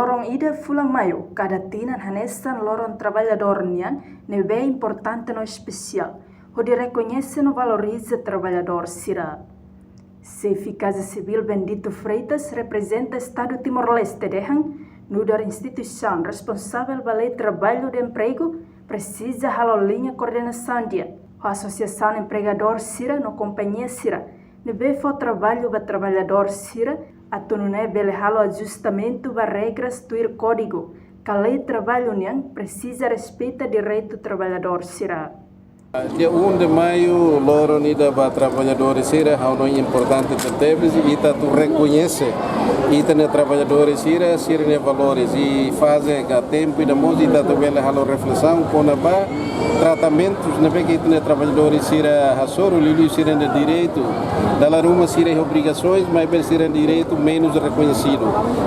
lorong ida fulang maio, cada tinan hanesan lorong trabalhador nian, nebe importante no especial, onde reconhece no valoriza trabalhador sira. Se Casa Civil Bendito Freitas representa Estado Timor-Leste dehan, nudar instituição responsável pelo trabalho de emprego, precisa halau linha coordenação dia, a Associação Empregador Sira no Companhia Sira, nebe for trabalho para trabalhador Sira, atunune bele halo ajustamento para regras do código, que a lei trabalho nian precisa respeita direito trabalhador Sira. Dia 1 de maio, loro nida para trabalhadores sira, há um importante de teves e tá tu reconhece e tem trabalhadores sira ne valores e fazem a tempo e da música tu vele halo reflexão com a ba tratamentos na vez que tem trabalhadores sira hasoro lili sira de direito da ruma sira obrigações mas bem sira direito menos reconhecido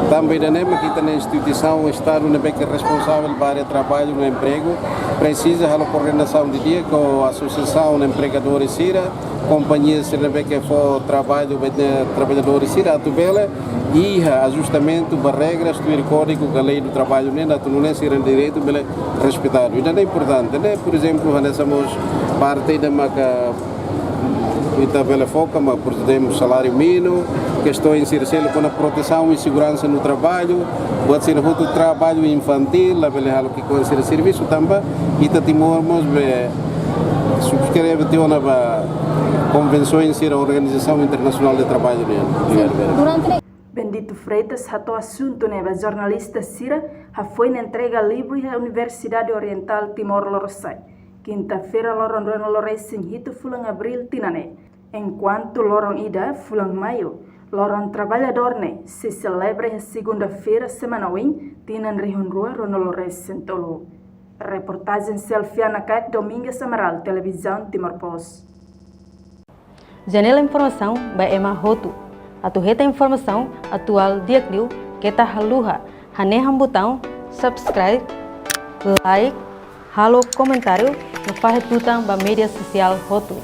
também da nema que tem instituição estado na vez que responsável para trabalho no emprego precisa halo coordenação de dia com a associação empregadores sira companhias sira que for trabalho trabalhadores sira tu vele e ajustamento para regras do código da lei do trabalho nem da tu não é sira direito bele respeitado e é importante né por exemplo nós somos parte da maca ita bele foca mas por exemplo salário mínimo questões sircelo com a proteção e segurança no trabalho pode ser o trabalho infantil a bele halo que considera serviço também ita timormos subscreve tem uma convenções da Organização Internacional de Trabalho durante Bendito Freitas, o assunto neva jornalista Sira, foi na entrega livre à Universidade Oriental Timor-Leste. Quinta-feira, lorong Reno Lores hito fulang abril tinane. Enquanto lorong ida fulang maio, lorong trabalhador ne se celebra a segunda-feira semanawin tinan rihun rua Reno Lores Sentolo. Reportagem Selfiana Cat Domingues Amaral, Televisão Timor Post. Janela Informação by Emma Hotu. Atuheta informação atual dia new kita haluha haneham botão subscribe like halo comentário no faz tutang ba media social Hotu.